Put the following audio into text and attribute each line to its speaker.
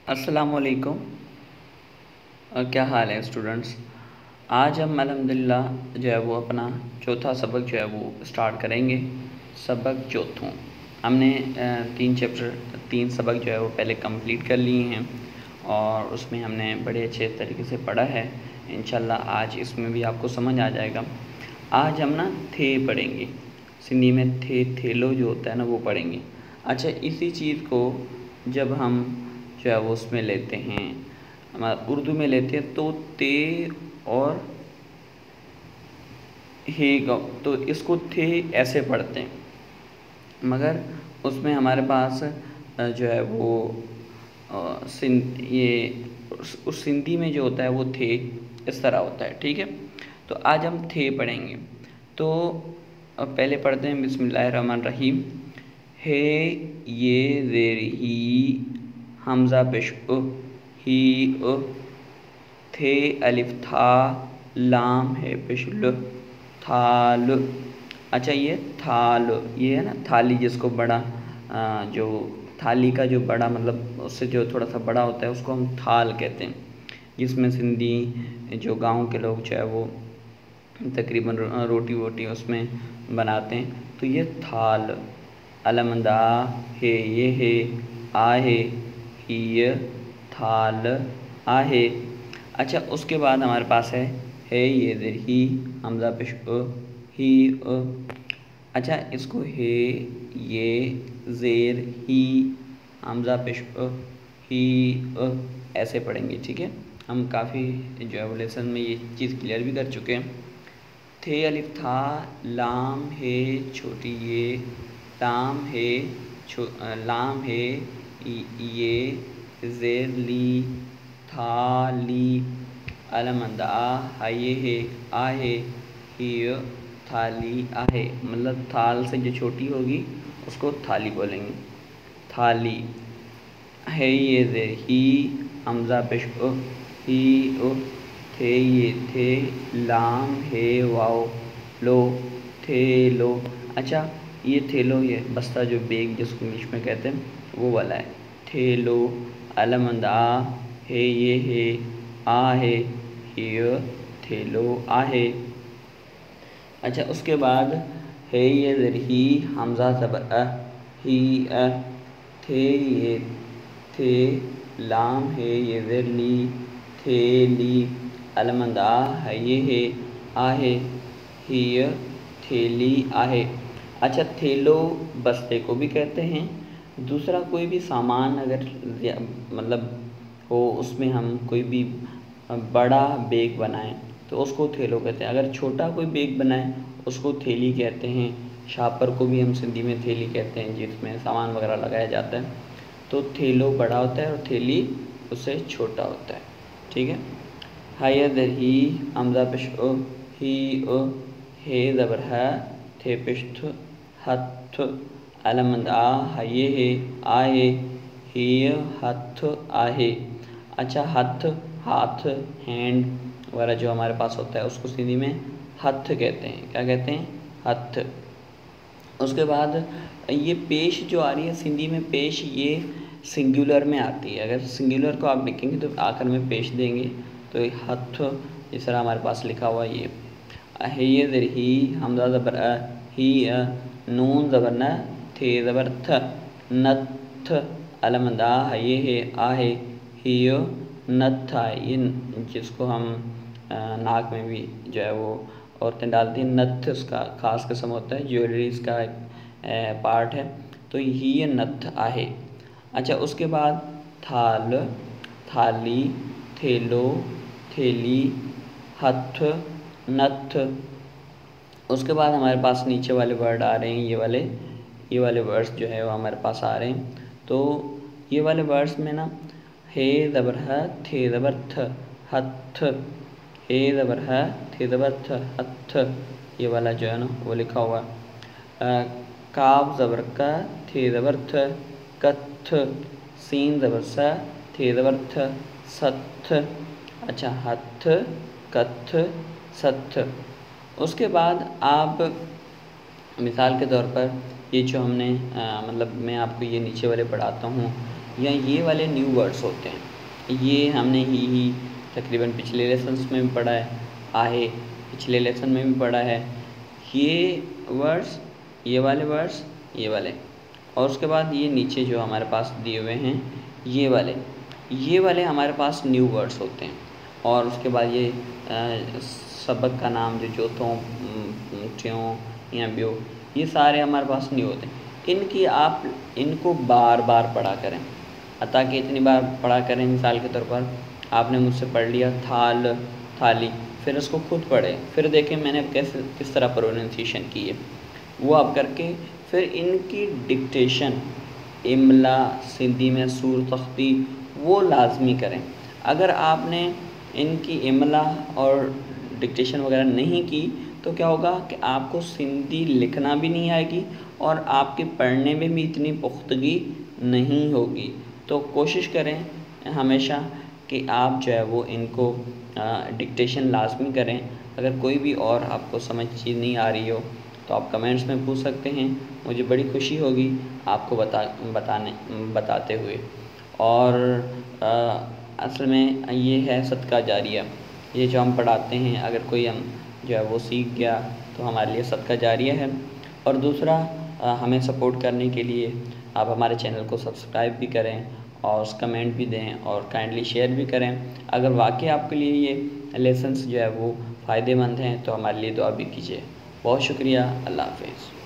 Speaker 1: अस्सलाम वालेकुम। क्या हाल है स्टूडेंट्स। आज हम अल्हम्दुलिल्लाह जो है वो अपना चौथा सबक जो है वो स्टार्ट करेंगे। सबक चौथों हमने 3 सबक जो है वो पहले कंप्लीट कर लिए हैं और उसमें हमने बड़े अच्छे तरीके से पढ़ा है। इंशाल्लाह आज इसमें भी आपको समझ आ जाएगा। आज हम ना थे पढ़ेंगे, सिंधी में थे थेलो जो होता है ना वो पढ़ेंगे। अच्छा, इसी चीज़ को जब हम जो है वो उसमें लेते हैं, हमारा उर्दू में लेते हैं तो ते और हे तो इसको थे ऐसे पढ़ते हैं, मगर उसमें हमारे पास जो है वो उस सिंधी में जो होता है वो थे इस तरह होता है। ठीक है, तो आज हम थे पढ़ेंगे। तो पहले पढ़ते हैं बिस्मिल्लाहिर्रहमानिर्रहीम। हे ये ज़ेर ही हमज़ा पेश ही थे अलिफ था लाम है पेश ल थाल। अच्छा, ये थाल ये है ना थाली, जिसको बड़ा जो थाली का जो बड़ा मतलब उससे जो थोड़ा सा बड़ा होता है उसको हम थाल कहते हैं, जिसमें सिंधी जो गांव के लोग जो है वो तकरीबन रोटी वोटी उसमें बनाते हैं। तो ये थाल अलमदा है ये है आहे ही थाल आहे। अच्छा, उसके बाद हमारे पास है ये ज़ेर ही हमज़ा पेश ही अच्छा, इसको है ये ज़ेर ही हमज़ा पेश ही ऐसे पढ़ेंगे। ठीक है, हम काफ़ी जो है वो लेसन में ये चीज़ क्लियर भी कर चुके हैं। थे अलिफ था लाम है छोटी ये लाम है लाम है ये ज़ेर ली था ली अलमंदा हाये है आहे ही थाली आहे। मतलब थाल से जो छोटी होगी उसको थाली बोलेंगे, थाली। है ये ज़ेर ही हमज़ा पेश ही थे ये थे लाम है वाओ लो थे लो। अच्छा, ये थे लो ये बस्ता जो बेग जिसको इंग्लिश में कहते हैं वो वाला है। थे लो अलमंद आ है ये है आ है ये थे लो आहे। अच्छा, उसके बाद है ये ज़ेर ही हमज़ा ज़बर ही थे ये थे लाम है ये ज़ेर ली थे ली अलमंद आ है ये है आहे ही थेली आहे। अच्छा, थेलो बस्ते को भी कहते हैं। दूसरा कोई भी सामान अगर मतलब हो उसमें हम कोई भी बड़ा बैग बनाएं तो उसको थेलो कहते हैं। अगर छोटा कोई बैग बनाएं उसको थैली कहते हैं। शापर को भी हम सिंधी में थैली कहते हैं, जिसमें सामान वगैरह लगाया जाता है। तो थेलो बड़ा होता है और थैली उससे छोटा होता है। ठीक है, हाय ज़ेर ही हमज़ा पेश ही हे ज़बर है थे पेश हथ अलमंद आ हाये है आए ही हथ आहे। अच्छा, हथ हाथ हैंड वगैरह जो हमारे पास होता है उसको सिंधी में हथ कहते हैं। क्या कहते हैं? हथ। उसके बाद ये पेश जो आ रही है सिंधी में पेश, ये सिंगुलर में आती है। अगर सिंगुलर को आप लिखेंगे तो आखिर में पेश देंगे। तो ये हथ इस तरह हमारे पास लिखा हुआ ये है ये ज़ेर ही हमज़ा ज़बर ही नून ज़बर न थे ज़बर थ नथ अलमंद आ है ये है आ है ही नथ आए। ये जिसको हम नाक में भी जो है वो औरतें डालती हैं। नथ उसका खास किस्म होता है, ज्वेलरीज का एक पार्ट है। तो ये नथ आहे। अच्छा, उसके बाद थाल थाली थेलो थैली हथ नथ। उसके बाद हमारे पास नीचे वाले वर्ड आ रहे हैं, ये वाले वर्ड्स जो है वो हमारे पास आ रहे हैं। तो ये वाले वर्ड्स में ना हे ज़बर है थे ज़बर थ हथ हे ज़बर है थे ज़बर थ हथ, ये वाला जो है ना वो लिखा हुआ है। काफ ज़बर का थे ज़बर थ कथ सीन ज़बर सा थे ज़बर थ सथ। अच्छा, हथ कथ सथ। उसके बाद आप मिसाल के तौर पर ये जो हमने मतलब मैं आपको ये नीचे वाले पढ़ाता हूँ। या ये वाले न्यू वर्ड्स होते हैं। ये हमने ही तकरीबन पिछले लेसन्स में भी पढ़ा है, आहे पिछले लेसन में भी पढ़ा है। ये वर्ड्स, ये वाले वर्ड्स, ये वाले, और उसके बाद ये नीचे जो हमारे पास दिए हुए हैं ये वाले हमारे पास न्यू वर्ड्स होते हैं। और उसके बाद ये सबक का नाम जो थों, त्यों या ब्यो, ये सारे हमारे पास न्यू होते हैं। इनको बार बार पढ़ा करें, ताकि इतनी बार पढ़ा करें, मिसाल के तौर पर आपने मुझसे पढ़ लिया थाल, थाली, फिर उसको खुद पढ़ें, फिर देखें मैंने किस तरह प्रोनाउंसिएशन की है, वो आप करके फिर इनकी डिक्टेशन, इमला, सिंधी में सूर तख्ती, वो लाजमी करें। अगर आपने इनकी इमला और डिक्टेशन वगैरह नहीं की तो क्या होगा कि आपको सिंधी लिखना भी नहीं आएगी और आपके पढ़ने में भी इतनी पुख्तगी नहीं होगी। तो कोशिश करें हमेशा कि आप जो है वो इनको डिक्टेशन लाजमी करें। अगर कोई भी और आपको समझ चीज़ नहीं आ रही हो तो आप कमेंट्स में पूछ सकते हैं, मुझे बड़ी खुशी होगी आपको बताते हुए। और असल में ये है सदका जारिया, ये जो हम पढ़ाते हैं अगर कोई हम जो है वो सीख गया तो हमारे लिए सदका जारिया है। और दूसरा, हमें सपोर्ट करने के लिए आप हमारे चैनल को सब्सक्राइब भी करें और कमेंट भी दें और काइंडली शेयर भी करें। अगर वाकई आपके लिए ये लेसन्स जो है वो फ़ायदेमंद हैं तो हमारे लिए दुआ भी कीजिए। बहुत शुक्रिया, अल्लाह हाफ़िज़।